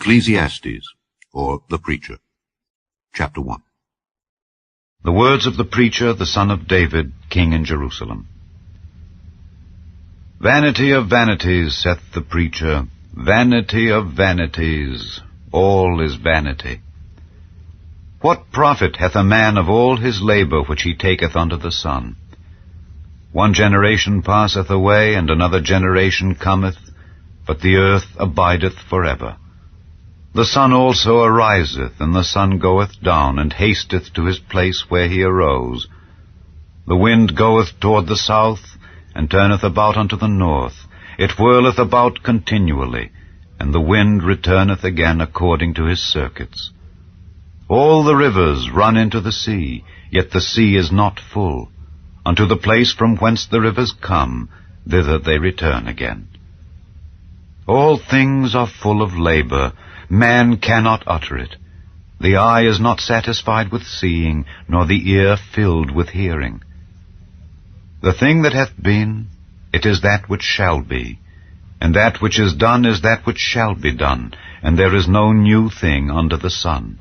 Ecclesiastes, or the Preacher, Chapter 1. The words of the preacher, the son of David, king in Jerusalem. Vanity of vanities, saith the preacher, vanity of vanities, all is vanity. What profit hath a man of all his labor which he taketh under the sun? One generation passeth away, and another generation cometh, but the earth abideth forever. The sun also ariseth, and the sun goeth down, and hasteth to his place where he arose. The wind goeth toward the south, and turneth about unto the north. It whirleth about continually, and the wind returneth again according to his circuits. All the rivers run into the sea, yet the sea is not full. Unto the place from whence the rivers come, thither they return again. All things are full of labor, man cannot utter it. The eye is not satisfied with seeing, nor the ear filled with hearing. The thing that hath been, it is that which shall be, and that which is done is that which shall be done, and there is no new thing under the sun.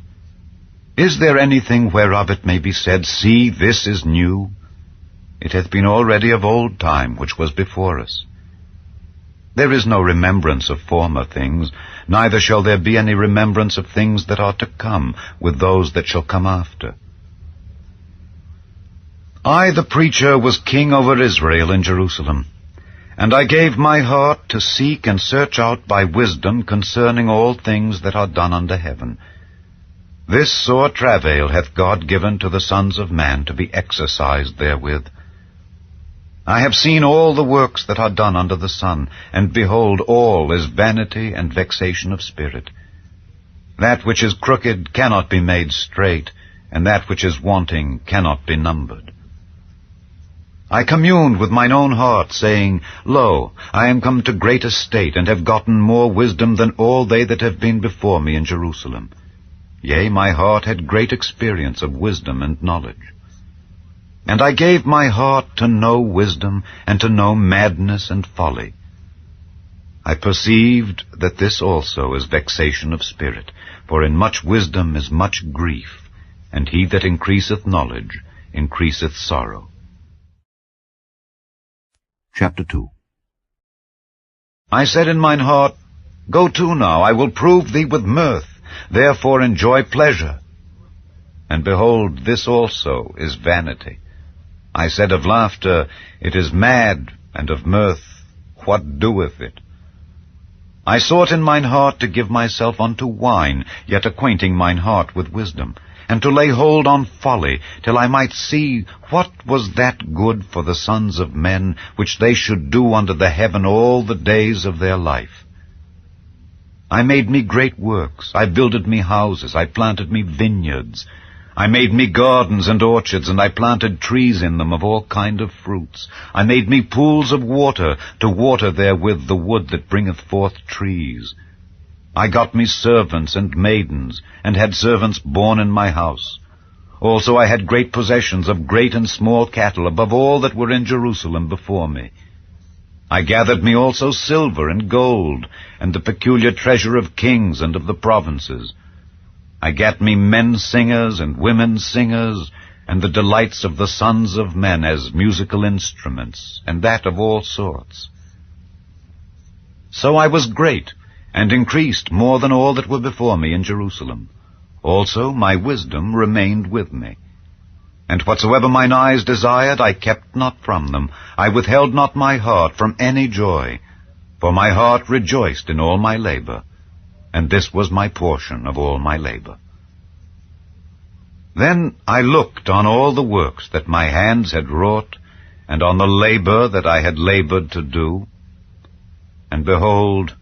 Is there anything whereof it may be said, See, this is new? It hath been already of old time which was before us. There is no remembrance of former things, neither shall there be any remembrance of things that are to come with those that shall come after. I, the preacher, was king over Israel in Jerusalem, and I gave my heart to seek and search out by wisdom concerning all things that are done under heaven. This sore travail hath God given to the sons of man to be exercised therewith. I have seen all the works that are done under the sun, and behold, all is vanity and vexation of spirit. That which is crooked cannot be made straight, and that which is wanting cannot be numbered. I communed with mine own heart, saying, Lo, I am come to great estate, and have gotten more wisdom than all they that have been before me in Jerusalem. Yea, my heart had great experience of wisdom and knowledge. And I gave my heart to know wisdom, and to know madness and folly. I perceived that this also is vexation of spirit, for in much wisdom is much grief, and he that increaseth knowledge increaseth sorrow. Chapter 2. I said in mine heart, Go to now, I will prove thee with mirth, therefore enjoy pleasure. And behold, this also is vanity. I said of laughter, It is mad, and of mirth, what doeth it? I sought in mine heart to give myself unto wine, yet acquainting mine heart with wisdom, and to lay hold on folly, till I might see what was that good for the sons of men, which they should do under the heaven all the days of their life. I made me great works, I builded me houses, I planted me vineyards, I made me gardens and orchards, and I planted trees in them of all kind of fruits. I made me pools of water, to water therewith the wood that bringeth forth trees. I got me servants and maidens, and had servants born in my house. Also I had great possessions of great and small cattle, above all that were in Jerusalem before me. I gathered me also silver and gold, and the peculiar treasure of kings and of the provinces. I gat me men singers and women singers, and the delights of the sons of men as musical instruments, and that of all sorts. So I was great, and increased more than all that were before me in Jerusalem. Also my wisdom remained with me. And whatsoever mine eyes desired, I kept not from them. I withheld not my heart from any joy, for my heart rejoiced in all my labor, and this was my portion of all my labor. Then I looked on all the works that my hands had wrought, and on the labor that I had labored to do. And behold,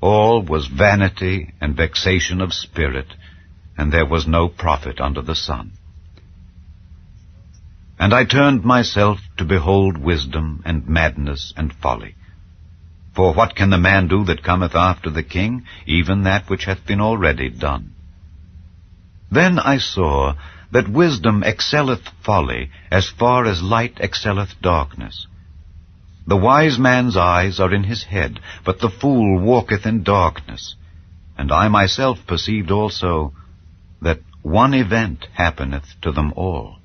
all was vanity and vexation of spirit, and there was no profit under the sun. And I turned myself to behold wisdom and madness and folly. For what can the man do that cometh after the king? Even that which hath been already done. Then I saw that wisdom excelleth folly, as far as light excelleth darkness. The wise man's eyes are in his head, but the fool walketh in darkness. and I myself perceived also that one event happeneth to them all.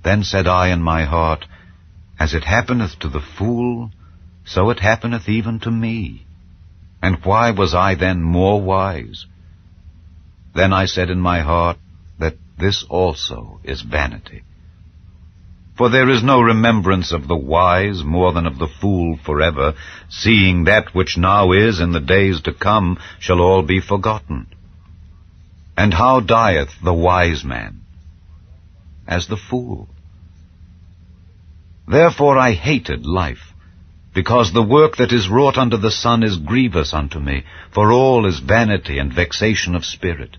Then said I in my heart, As it happeneth to the fool, so it happeneth even to me. And why was I then more wise? Then I said in my heart, that this also is vanity. For there is no remembrance of the wise more than of the fool forever, seeing that which now is in the days to come shall all be forgotten. And how dieth the wise man? As the fool. Therefore I hated life, because the work that is wrought under the sun is grievous unto me, for all is vanity and vexation of spirit.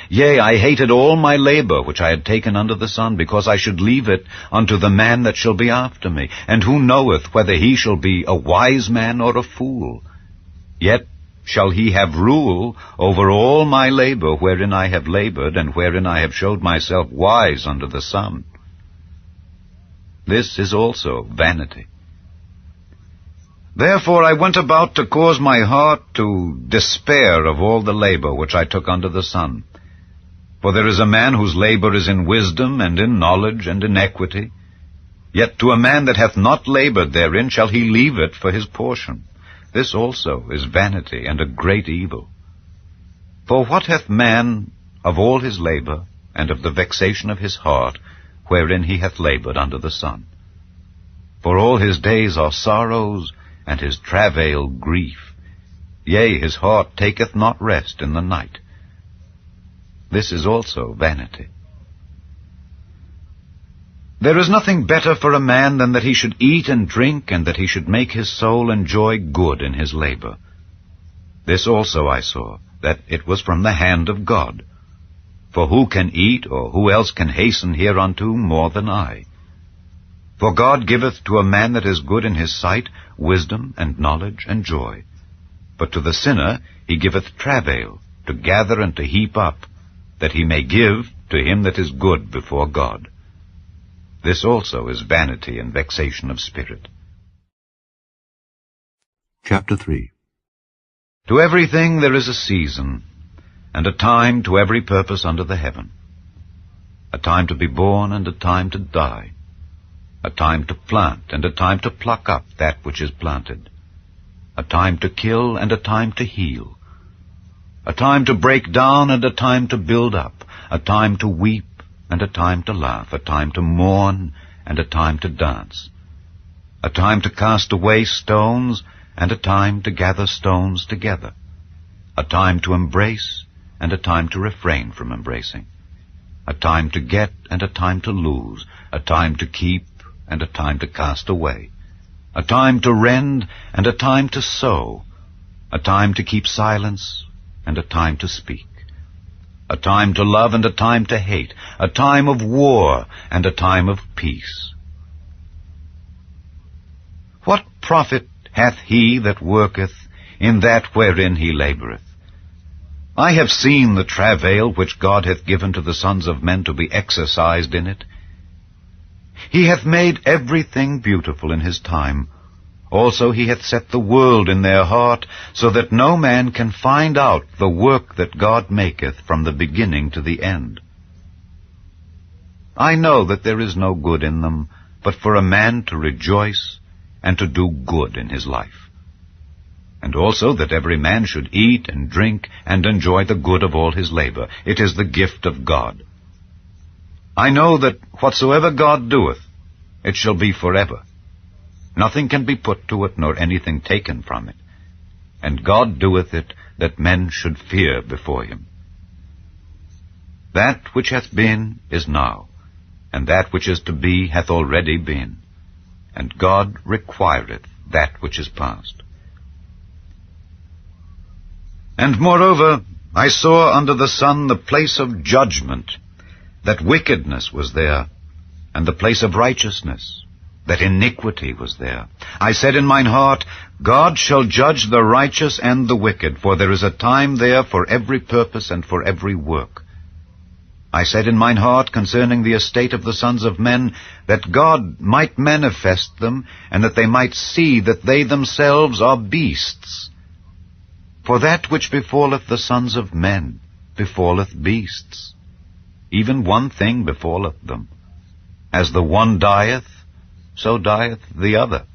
Yea, I hated all my labor which I had taken under the sun, because I should leave it unto the man that shall be after me. And who knoweth whether he shall be a wise man or a fool? Yet shall he have rule over all my labor wherein I have labored, and wherein I have showed myself wise under the sun. This is also vanity. Therefore I went about to cause my heart to despair of all the labor which I took under the sun. For there is a man whose labor is in wisdom, and in knowledge, and in equity. Yet to a man that hath not labored therein shall he leave it for his portion. This also is vanity, and a great evil. For what hath man of all his labor, and of the vexation of his heart, wherein he hath labored under the sun? For all his days are sorrows, and his travail grief. Yea, his heart taketh not rest in the night. This is also vanity. There is nothing better for a man than that he should eat and drink, and that he should make his soul enjoy good in his labor. This also I saw, that it was from the hand of God. For who can eat, or who else can hasten hereunto more than I? For God giveth to a man that is good in his sight wisdom and knowledge and joy. But to the sinner he giveth travail, to gather and to heap up, that he may give to him that is good before God. This also is vanity and vexation of spirit. Chapter 3. To everything there is a season, and a time to every purpose under the heaven. A time to be born, and a time to die. A time to plant, and a time to pluck up that which is planted. A time to kill, and a time to heal. A time to break down, and a time to build up. A time to weep, and a time to laugh. A time to mourn, and a time to dance. A time to cast away stones, and a time to gather stones together. A time to embrace, and a time to refrain from embracing. A time to get, and a time to lose. A time to keep, and a time to cast away. A time to rend, and a time to sow. A time to keep silence, and a time to speak. A time to love, and a time to hate. A time of war, and a time of peace. What profit hath he that worketh in that wherein he laboureth? I have seen the travail which God hath given to the sons of men to be exercised in it. He hath made everything beautiful in his time. Also he hath set the world in their heart, so that no man can find out the work that God maketh from the beginning to the end. I know that there is no good in them, but for a man to rejoice and to do good in his life. And also that every man should eat and drink and enjoy the good of all his labor. It is the gift of God. I know that whatsoever God doeth, it shall be forever. Nothing can be put to it, nor anything taken from it. And God doeth it, that men should fear before him. That which hath been is now, and that which is to be hath already been. And God requireth that which is past. And moreover, I saw under the sun the place of judgment, that wickedness was there, and the place of righteousness, that iniquity was there. I said in mine heart, God shall judge the righteous and the wicked, for there is a time there for every purpose and for every work. I said in mine heart concerning the estate of the sons of men, that God might manifest them, and that they might see that they themselves are beasts. For that which befalleth the sons of men befalleth beasts. Even one thing befalleth them. As the one dieth, so dieth the other.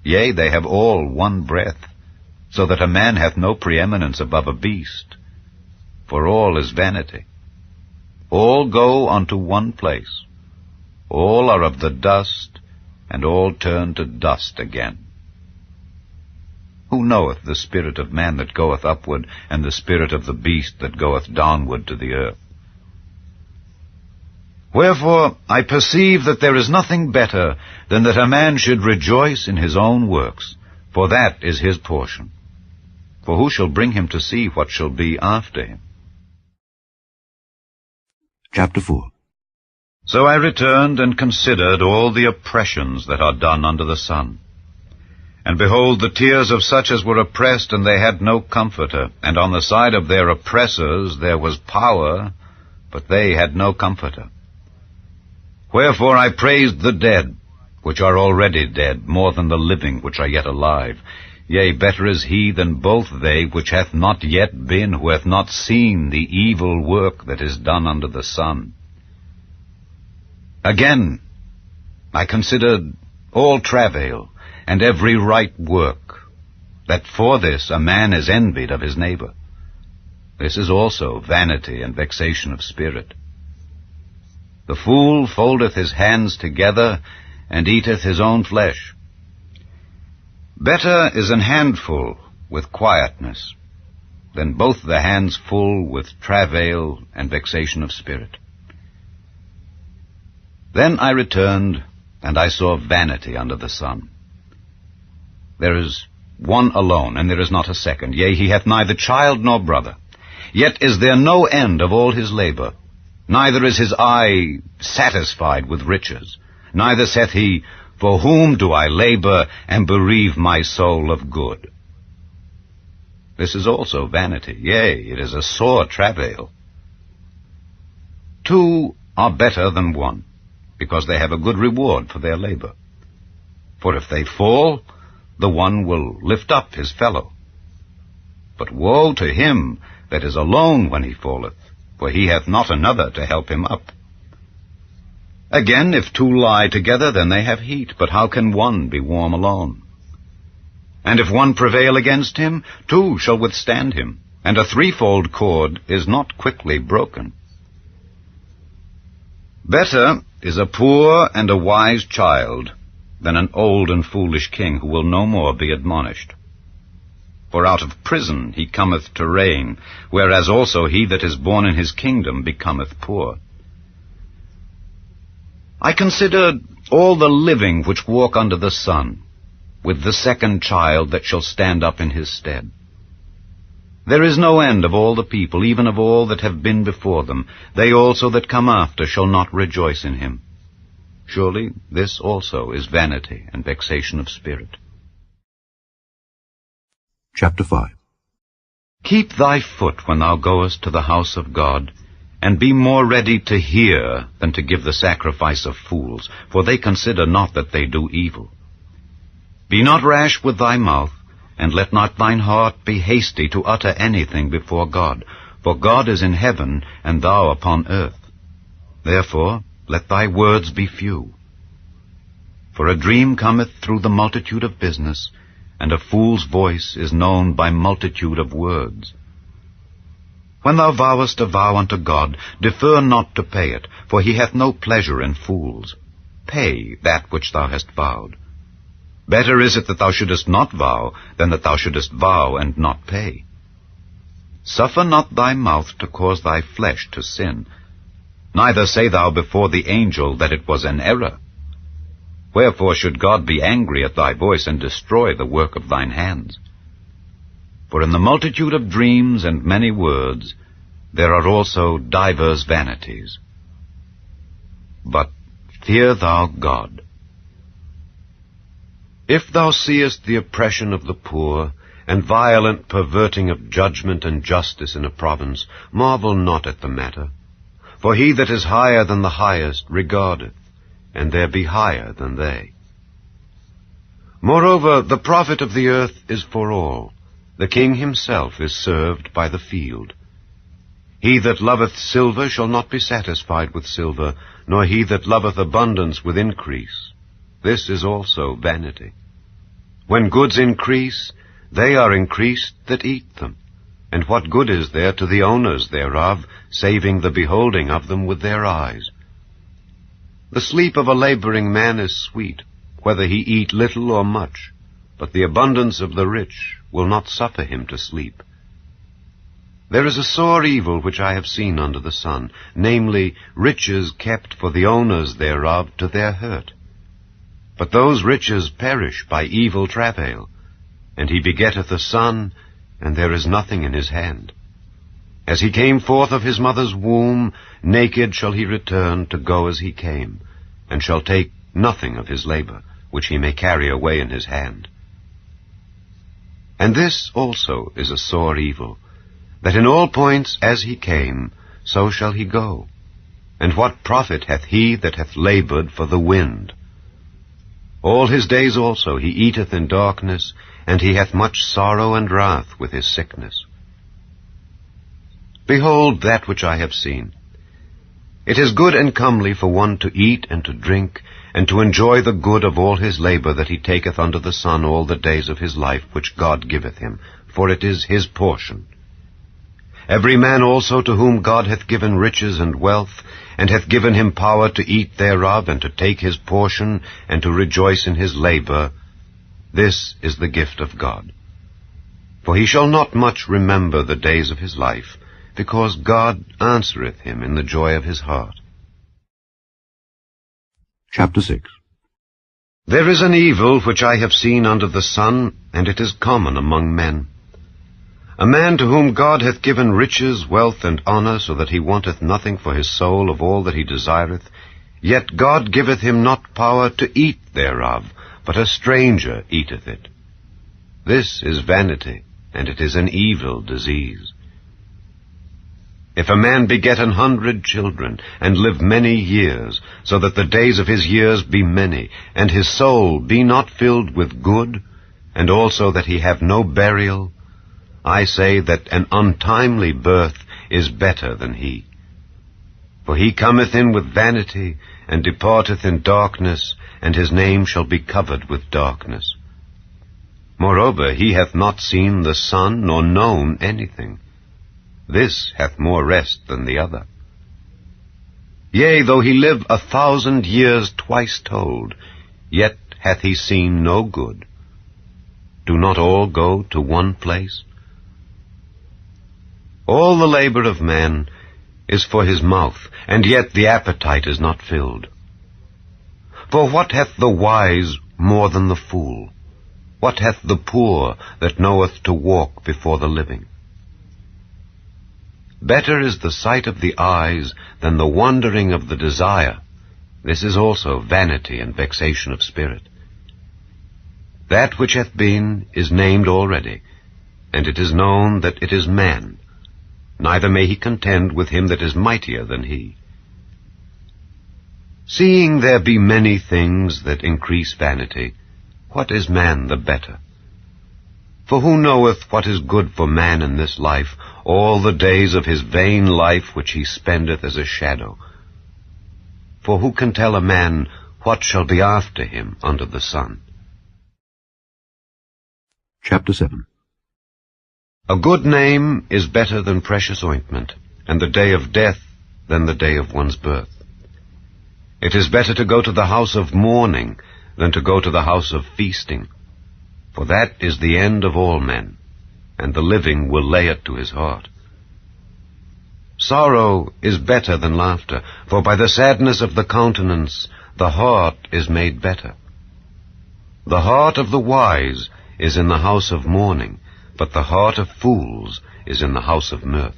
Yea, they have all one breath, so that a man hath no preeminence above a beast. For all is vanity. All go unto one place. All are of the dust, and all turn to dust again. Who knoweth the spirit of man that goeth upward, and the spirit of the beast that goeth downward to the earth? Wherefore I perceive that there is nothing better than that a man should rejoice in his own works, for that is his portion. For who shall bring him to see what shall be after him? Chapter 4. So I returned and considered all the oppressions that are done under the sun. And behold, the tears of such as were oppressed, and they had no comforter. And on the side of their oppressors there was power, but they had no comforter. Wherefore I praised the dead, which are already dead, more than the living which are yet alive. Yea, better is he than both they which hath not yet been, who hath not seen the evil work that is done under the sun. Again, I considered all travail, and every right work, that for this a man is envied of his neighbor. This is also vanity and vexation of spirit. The fool foldeth his hands together, and eateth his own flesh. Better is an handful with quietness, than both the hands full with travail and vexation of spirit. Then I returned, and I saw vanity under the sun. There is one alone, and there is not a second. Yea, he hath neither child nor brother. Yet is there no end of all his labor. Neither is his eye satisfied with riches. Neither saith he, For whom do I labor, and bereave my soul of good? This is also vanity. Yea, it is a sore travail. Two are better than one, because they have a good reward for their labor. For if they fall, the one will lift up his fellow. But woe to him that is alone when he falleth, for he hath not another to help him up. Again, if two lie together, then they have heat, but how can one be warm alone? And if one prevail against him, two shall withstand him, and a threefold cord is not quickly broken. Better is a poor and a wise child than an old and foolish king, who will no more be admonished. For out of prison he cometh to reign, whereas also he that is born in his kingdom becometh poor. I considered all the living which walk under the sun, with the second child that shall stand up in his stead. There is no end of all the people, even of all that have been before them. They also that come after shall not rejoice in him. Surely this also is vanity and vexation of spirit. Chapter 5. Keep thy foot when thou goest to the house of God, and be more ready to hear than to give the sacrifice of fools, for they consider not that they do evil. Be not rash with thy mouth, and let not thine heart be hasty to utter anything before God, for God is in heaven, and thou upon earth. Therefore let thy words be few. For a dream cometh through the multitude of business, and a fool's voice is known by multitude of words. When thou vowest a vow unto God, defer not to pay it, for he hath no pleasure in fools. Pay that which thou hast vowed. Better is it that thou shouldest not vow, than that thou shouldest vow and not pay. Suffer not thy mouth to cause thy flesh to sin, neither say thou before the angel that it was an error. Wherefore should God be angry at thy voice, and destroy the work of thine hands? For in the multitude of dreams and many words there are also divers vanities. But fear thou God. If thou seest the oppression of the poor, and violent perverting of judgment and justice in a province, marvel not at the matter. For he that is higher than the highest regardeth, and there be higher than they. Moreover, the profit of the earth is for all, The king himself is served by the field. He that loveth silver shall not be satisfied with silver, nor he that loveth abundance with increase. This is also vanity. When goods increase, they are increased that eat them. And what good is there to the owners thereof, saving the beholding of them with their eyes? The sleep of a laboring man is sweet, whether he eat little or much, but the abundance of the rich will not suffer him to sleep. There is a sore evil which I have seen under the sun, namely, riches kept for the owners thereof to their hurt. But those riches perish by evil travail, and he begetteth a son, and there is nothing in his hand. As he came forth of his mother's womb, naked shall he return to go as he came, and shall take nothing of his labor, which he may carry away in his hand. And this also is a sore evil, that in all points as he came, so shall he go. And what profit hath he that hath labored for the wind? All his days also he eateth in darkness, and he hath much sorrow and wrath with his sickness. Behold that which I have seen. It is good and comely for one to eat and to drink, and to enjoy the good of all his labor that he taketh under the sun all the days of his life which God giveth him, for it is his portion. Every man also to whom God hath given riches and wealth, and hath given him power to eat thereof, and to take his portion, and to rejoice in his labor, this is the gift of God. For he shall not much remember the days of his life, because God answereth him in the joy of his heart. Chapter 6. There is an evil which I have seen under the sun, and it is common among men. A man to whom God hath given riches, wealth, and honor, so that he wanteth nothing for his soul of all that he desireth, yet God giveth him not power to eat thereof, but a stranger eateth it. This is vanity, and it is an evil disease. If a man beget 100 children, and live many years, so that the days of his years be many, and his soul be not filled with good, and also that he have no burial, I say that an untimely birth is better than he. For he cometh in with vanity, and departeth in darkness, and his name shall be covered with darkness. Moreover, he hath not seen the sun, nor known anything. This hath more rest than the other. Yea, though he live 1,000 years twice told, yet hath he seen no good. Do not all go to one place? All the labor of man is for his mouth, and yet the appetite is not filled. For what hath the wise more than the fool? What hath the poor that knoweth to walk before the living? Better is the sight of the eyes than the wandering of the desire. This is also vanity and vexation of spirit. That which hath been is named already, and it is known that it is man. Neither may he contend with him that is mightier than he. Seeing there be many things that increase vanity, what is man the better? For who knoweth what is good for man in this life, all the days of his vain life which he spendeth as a shadow? For who can tell a man what shall be after him under the sun? Chapter 7. A good name is better than precious ointment, and the day of death than the day of one's birth. It is better to go to the house of mourning than to go to the house of feasting, for that is the end of all men, and the living will lay it to his heart. Sorrow is better than laughter, for by the sadness of the countenance the heart is made better. The heart of the wise is in the house of mourning, but the heart of fools is in the house of mirth.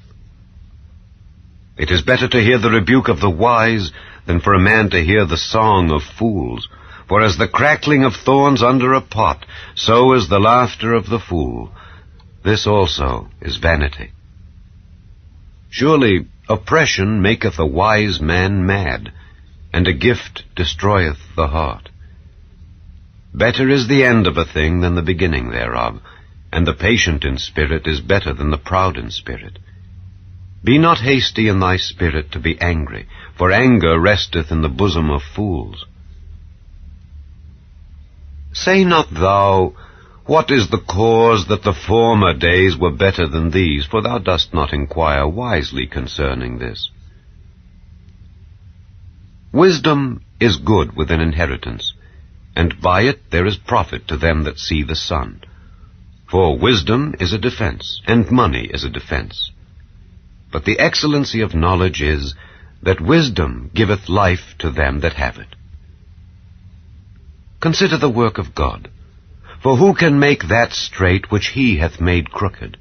It is better to hear the rebuke of the wise than for a man to hear the song of fools. For as the crackling of thorns under a pot, so is the laughter of the fool. This also is vanity. Surely oppression maketh a wise man mad, and a gift destroyeth the heart. Better is the end of a thing than the beginning thereof, and the patient in spirit is better than the proud in spirit. Be not hasty in thy spirit to be angry, for anger resteth in the bosom of fools. Say not thou, What is the cause that the former days were better than these? For thou dost not inquire wisely concerning this. Wisdom is good with an inheritance, and by it there is profit to them that see the sun. For wisdom is a defense, and money is a defense. But the excellency of knowledge is, that wisdom giveth life to them that have it. Consider the work of God, for who can make that straight which he hath made crooked?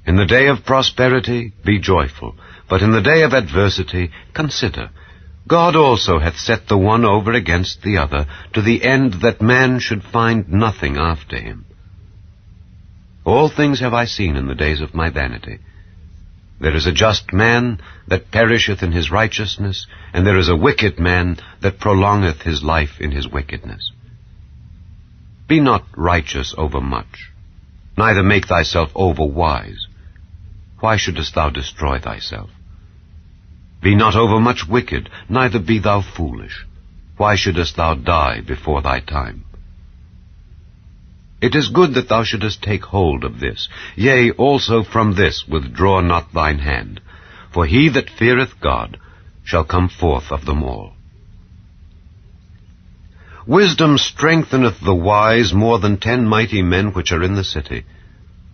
In the day of prosperity be joyful, but in the day of adversity consider, God also hath set the one over against the other, to the end that man should find nothing after him. All things have I seen in the days of my vanity. There is a just man that perisheth in his righteousness, and there is a wicked man that prolongeth his life in his wickedness. Be not righteous over much, neither make thyself over wise. Why shouldest thou destroy thyself? Be not overmuch wicked, neither be thou foolish. Why shouldest thou die before thy time? It is good that thou shouldest take hold of this. Yea, also from this withdraw not thine hand. For he that feareth God shall come forth of them all. Wisdom strengtheneth the wise more than 10 mighty men which are in the city.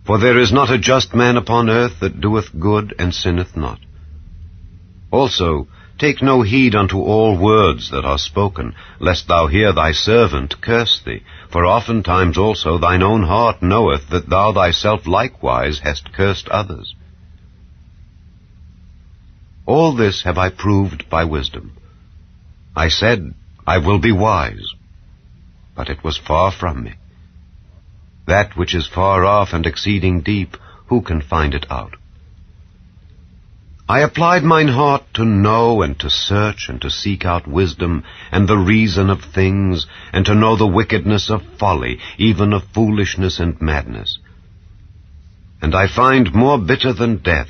For there is not a just man upon earth that doeth good and sinneth not. Also, take no heed unto all words that are spoken, lest thou hear thy servant curse thee. For oftentimes also thine own heart knoweth that thou thyself likewise hast cursed others. All this have I proved by wisdom. I said, I will be wise, but it was far from me. That which is far off and exceeding deep, who can find it out? I applied mine heart to know and to search and to seek out wisdom and the reason of things, and to know the wickedness of folly, even of foolishness and madness. And I find more bitter than death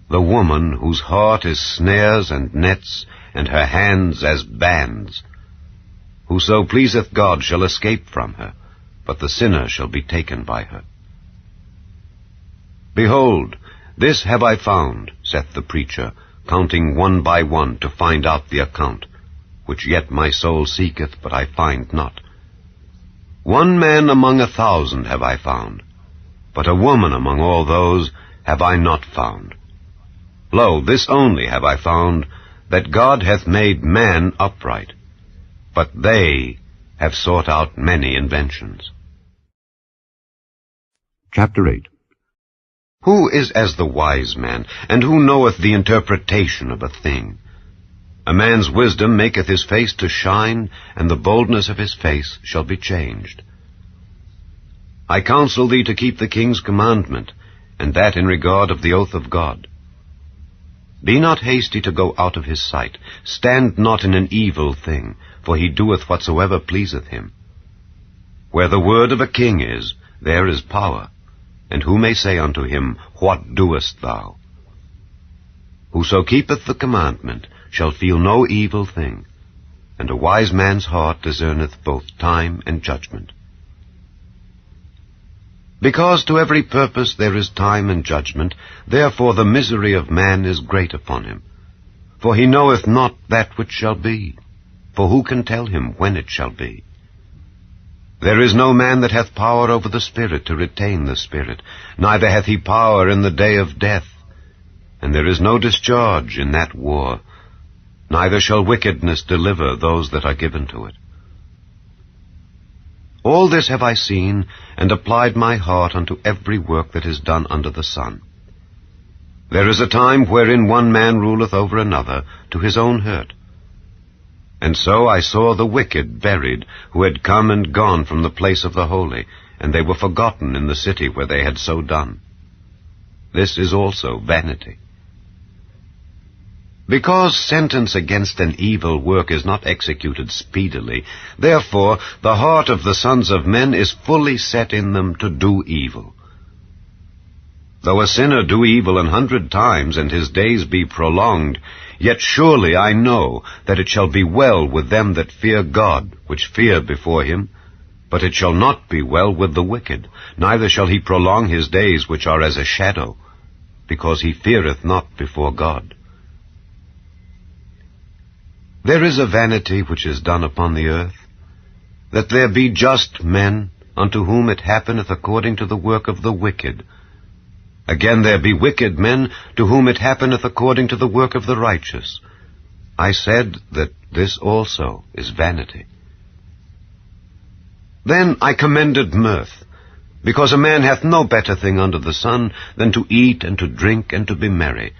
the woman whose heart is snares and nets, and her hands as bands. Whoso pleaseth God shall escape from her, but the sinner shall be taken by her. Behold, this have I found, saith the preacher, counting one by one to find out the account, which yet my soul seeketh, but I find not. 1 man among 1,000 have I found, but a woman among all those have I not found. Lo, this only have I found, that God hath made man upright, but they have sought out many inventions. Chapter 8. Who is as the wise man, and who knoweth the interpretation of a thing? A man's wisdom maketh his face to shine, and the boldness of his face shall be changed. I counsel thee to keep the king's commandment, and that in regard of the oath of God. Be not hasty to go out of his sight. Stand not in an evil thing, for he doeth whatsoever pleaseth him. Where the word of a king is, there is power. And who may say unto him, What doest thou? Whoso keepeth the commandment shall feel no evil thing, and a wise man's heart discerneth both time and judgment. Because to every purpose there is time and judgment, therefore the misery of man is great upon him. For he knoweth not that which shall be, for who can tell him when it shall be? There is no man that hath power over the Spirit to retain the Spirit, neither hath he power in the day of death. And there is no discharge in that war, neither shall wickedness deliver those that are given to it. All this have I seen, and applied my heart unto every work that is done under the sun. There is a time wherein one man ruleth over another to his own hurt. And so I saw the wicked buried, who had come and gone from the place of the holy, and they were forgotten in the city where they had so done. This is also vanity. Because sentence against an evil work is not executed speedily, therefore the heart of the sons of men is fully set in them to do evil. Though a sinner do evil 100 times, and his days be prolonged, yet surely I know that it shall be well with them that fear God, which fear before him. But it shall not be well with the wicked, neither shall he prolong his days which are as a shadow, because he feareth not before God. There is a vanity which is done upon the earth, that there be just men, unto whom it happeneth according to the work of the wicked. Again there be wicked men, to whom it happeneth according to the work of the righteous. I said that this also is vanity. Then I commended mirth, because a man hath no better thing under the sun than to eat and to drink and to be merry.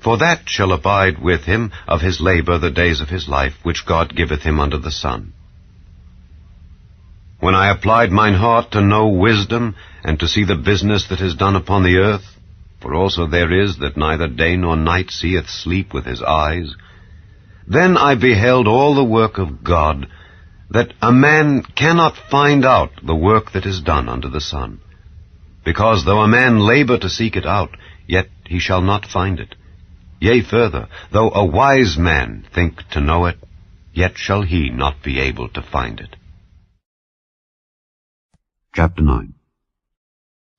For that shall abide with him of his labor the days of his life, which God giveth him under the sun. When I applied mine heart to know wisdom, and to see the business that is done upon the earth, for also there is that neither day nor night seeth sleep with his eyes, then I beheld all the work of God, that a man cannot find out the work that is done under the sun. Because though a man labor to seek it out, yet he shall not find it. Yea, further, though a wise man think to know it, yet shall he not be able to find it. Chapter 9.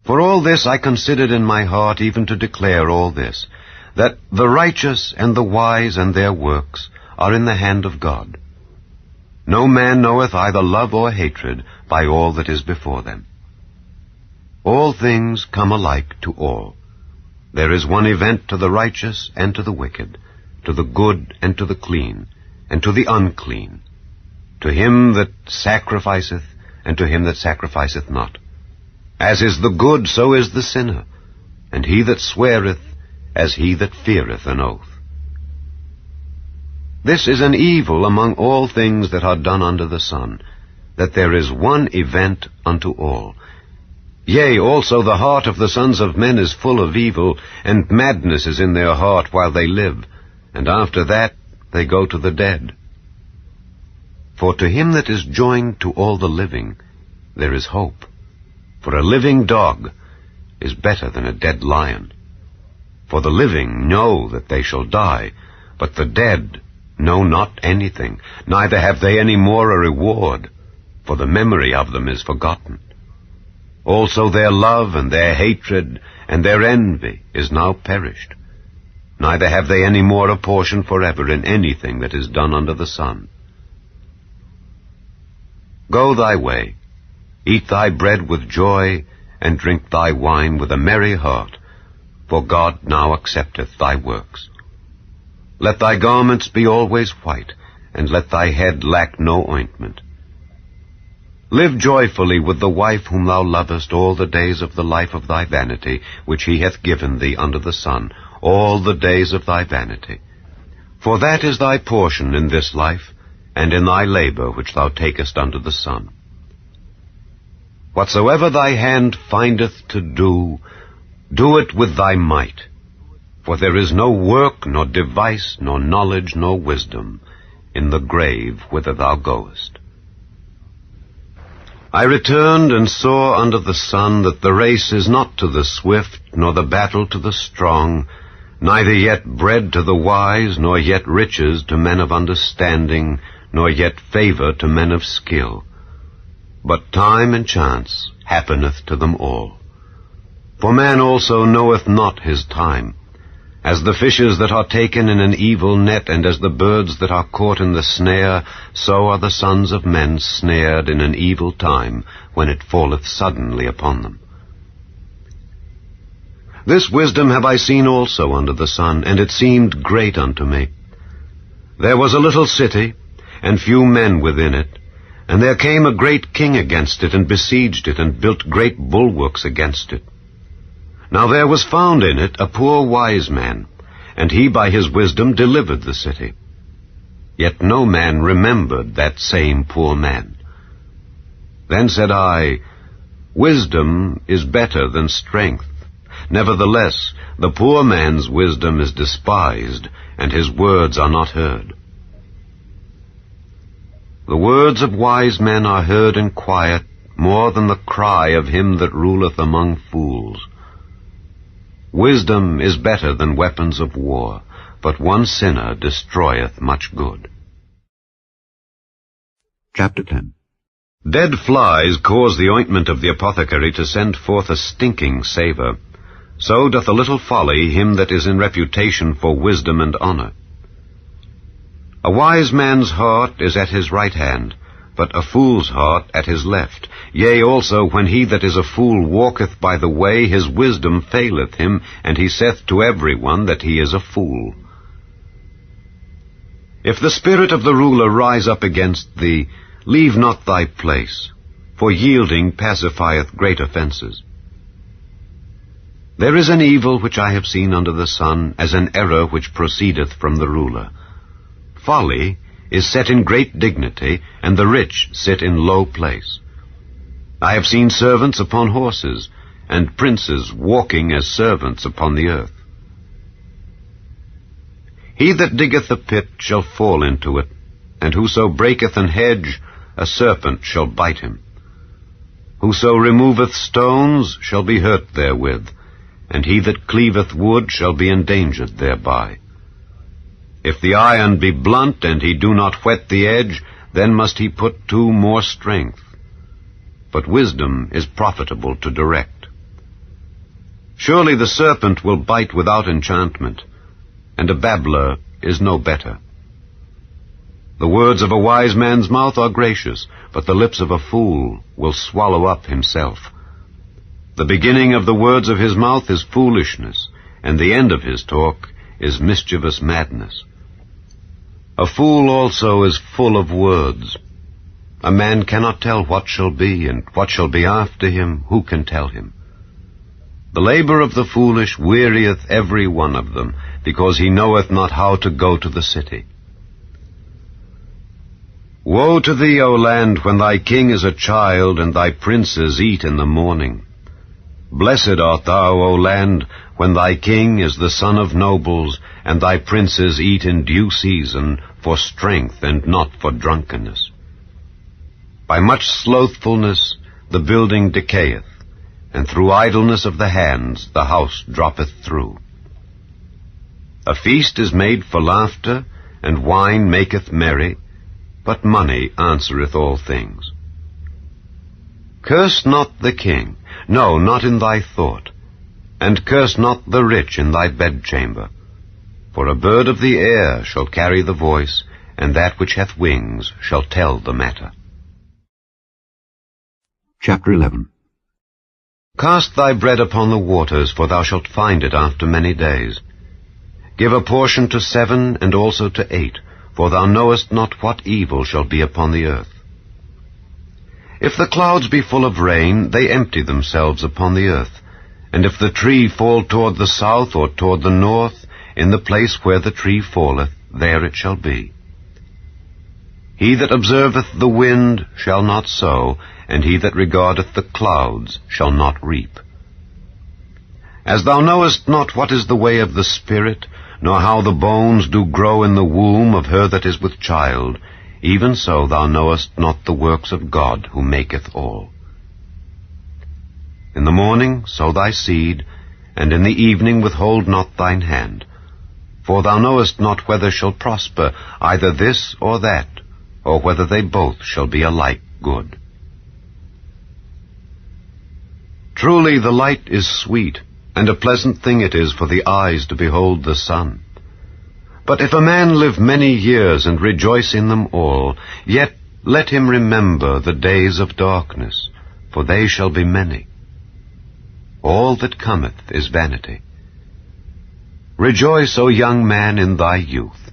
For all this I considered in my heart, even to declare all this, that the righteous and the wise and their works are in the hand of God. No man knoweth either love or hatred by all that is before them. All things come alike to all. There is one event to the righteous and to the wicked, to the good and to the clean, and to the unclean, to him that sacrificeth and to him that sacrificeth not. As is the good, so is the sinner, and he that sweareth, as he that feareth an oath. This is an evil among all things that are done under the sun, that there is one event unto all. Yea, also the heart of the sons of men is full of evil, and madness is in their heart while they live, and after that they go to the dead. For to him that is joined to all the living, there is hope. For a living dog is better than a dead lion. For the living know that they shall die, but the dead know not anything, neither have they any more a reward, for the memory of them is forgotten. Also their love and their hatred and their envy is now perished. Neither have they any more a portion forever in anything that is done under the sun. Go thy way, eat thy bread with joy, and drink thy wine with a merry heart, for God now accepteth thy works. Let thy garments be always white, and let thy head lack no ointment. Live joyfully with the wife whom thou lovest all the days of the life of thy vanity, which he hath given thee under the sun, all the days of thy vanity. For that is thy portion in this life, and in thy labor which thou takest under the sun. Whatsoever thy hand findeth to do, do it with thy might. For there is no work, nor device, nor knowledge, nor wisdom in the grave whither thou goest. I returned and saw under the sun that the race is not to the swift, nor the battle to the strong, neither yet bread to the wise, nor yet riches to men of understanding, nor yet favor to men of skill. But time and chance happeneth to them all. For man also knoweth not his time. As the fishes that are taken in an evil net, and as the birds that are caught in the snare, so are the sons of men snared in an evil time, when it falleth suddenly upon them. This wisdom have I seen also under the sun, and it seemed great unto me. There was a little city, and few men within it, and there came a great king against it, and besieged it, and built great bulwarks against it. Now there was found in it a poor wise man, and he by his wisdom delivered the city. Yet no man remembered that same poor man. Then said I, Wisdom is better than strength, Nevertheless, the poor man's wisdom is despised, and his words are not heard. The words of wise men are heard in quiet, more than the cry of him that ruleth among fools. Wisdom is better than weapons of war, but one sinner destroyeth much good. Chapter 10. Dead flies cause the ointment of the apothecary to send forth a stinking savour. So doth a little folly him that is in reputation for wisdom and honour. A wise man's heart is at his right hand, but a fool's heart at his left. Yea, also, when he that is a fool walketh by the way, his wisdom faileth him, and he saith to every one that he is a fool. If the spirit of the ruler rise up against thee, leave not thy place, for yielding pacifieth great offences. There is an evil which I have seen under the sun, as an error which proceedeth from the ruler. Folly is set in great dignity, and the rich sit in low place. I have seen servants upon horses, and princes walking as servants upon the earth. He that diggeth a pit shall fall into it, and whoso breaketh an hedge, a serpent shall bite him. Whoso removeth stones shall be hurt therewith, and he that cleaveth wood shall be endangered thereby. If the iron be blunt, and he do not whet the edge, then must he put to more strength. But wisdom is profitable to direct. Surely the serpent will bite without enchantment, and a babbler is no better. The words of a wise man's mouth are gracious, but the lips of a fool will swallow up himself. The beginning of the words of his mouth is foolishness, and the end of his talk is mischievous madness. A fool also is full of words. A man cannot tell what shall be, and what shall be after him, who can tell him? The labor of the foolish wearieth every one of them, because he knoweth not how to go to the city. Woe to thee, O land, when thy king is a child, and thy princes eat in the morning. Blessed art thou, O land, when thy king is the son of nobles, and thy princes eat in due season, for strength and not for drunkenness. By much slothfulness the building decayeth, and through idleness of the hands the house droppeth through. A feast is made for laughter, and wine maketh merry, but money answereth all things. Curse not the king, no, not in thy thought, and curse not the rich in thy bedchamber. For a bird of the air shall carry the voice, and that which hath wings shall tell the matter. Chapter 11. Cast thy bread upon the waters, for thou shalt find it after many days. Give a portion to 7, and also to 8, for thou knowest not what evil shall be upon the earth. If the clouds be full of rain, they empty themselves upon the earth. And if the tree fall toward the south or toward the north, in the place where the tree falleth, there it shall be. He that observeth the wind shall not sow, and he that regardeth the clouds shall not reap. As thou knowest not what is the way of the Spirit, nor how the bones do grow in the womb of her that is with child, even so thou knowest not the works of God who maketh all. In the morning sow thy seed, and in the evening withhold not thine hand. For thou knowest not whether shall prosper either this or that, or whether they both shall be alike good. Truly the light is sweet, and a pleasant thing it is for the eyes to behold the sun. But if a man live many years and rejoice in them all, yet let him remember the days of darkness, for they shall be many. All that cometh is vanity. Rejoice, O young man, in thy youth,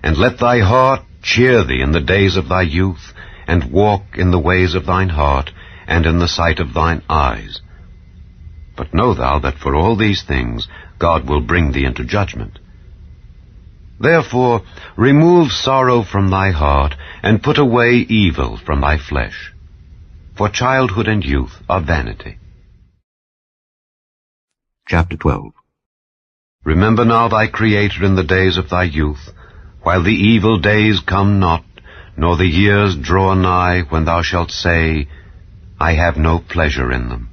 and let thy heart cheer thee in the days of thy youth, and walk in the ways of thine heart, and in the sight of thine eyes. But know thou that for all these things God will bring thee into judgment. Therefore remove sorrow from thy heart, and put away evil from thy flesh. For childhood and youth are vanity. Chapter 12. Remember now thy Creator in the days of thy youth, while the evil days come not, nor the years draw nigh, when thou shalt say, I have no pleasure in them.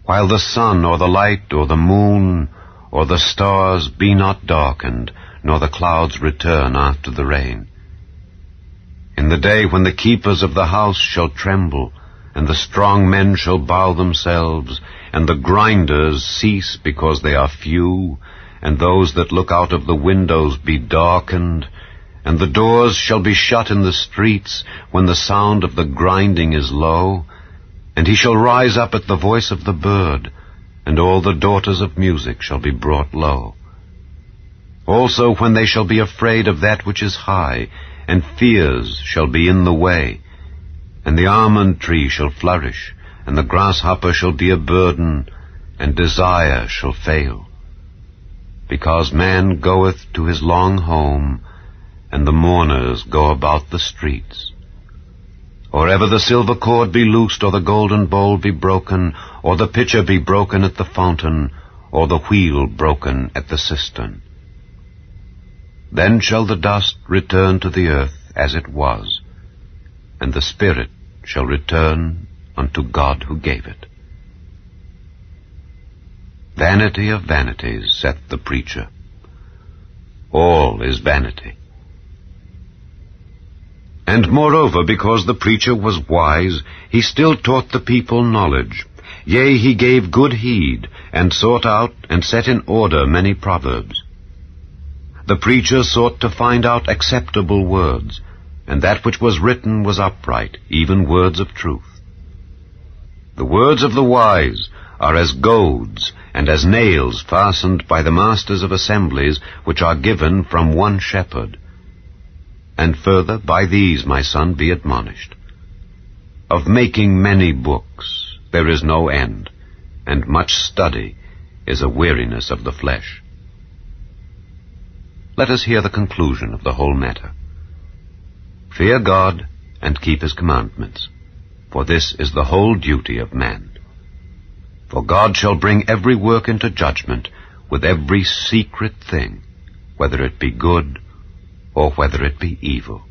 While the sun, or the light, or the moon, or the stars be not darkened, nor the clouds return after the rain. In the day when the keepers of the house shall tremble, and the strong men shall bow themselves, and the grinders cease because they are few, and those that look out of the windows be darkened, and the doors shall be shut in the streets, when the sound of the grinding is low, and he shall rise up at the voice of the bird, and all the daughters of music shall be brought low. Also when they shall be afraid of that which is high, and fears shall be in the way, and the almond tree shall flourish, and the grasshopper shall be a burden, and desire shall fail. Because man goeth to his long home, and the mourners go about the streets. Or ever the silver cord be loosed, or the golden bowl be broken, or the pitcher be broken at the fountain, or the wheel broken at the cistern. Then shall the dust return to the earth as it was, and the spirit shall return unto God who gave it. Vanity of vanities, saith the preacher. All is vanity. And moreover, because the preacher was wise, he still taught the people knowledge. Yea, he gave good heed, and sought out and set in order many proverbs. The preacher sought to find out acceptable words, and that which was written was upright, even words of truth. The words of the wise are as goads, and as nails fastened by the masters of assemblies, which are given from one shepherd. And further, by these, my son, be admonished. Of making many books there is no end, and much study is a weariness of the flesh. Let us hear the conclusion of the whole matter. Fear God, and keep his commandments, for this is the whole duty of man. For God shall bring every work into judgment, with every secret thing, whether it be good or whether it be evil.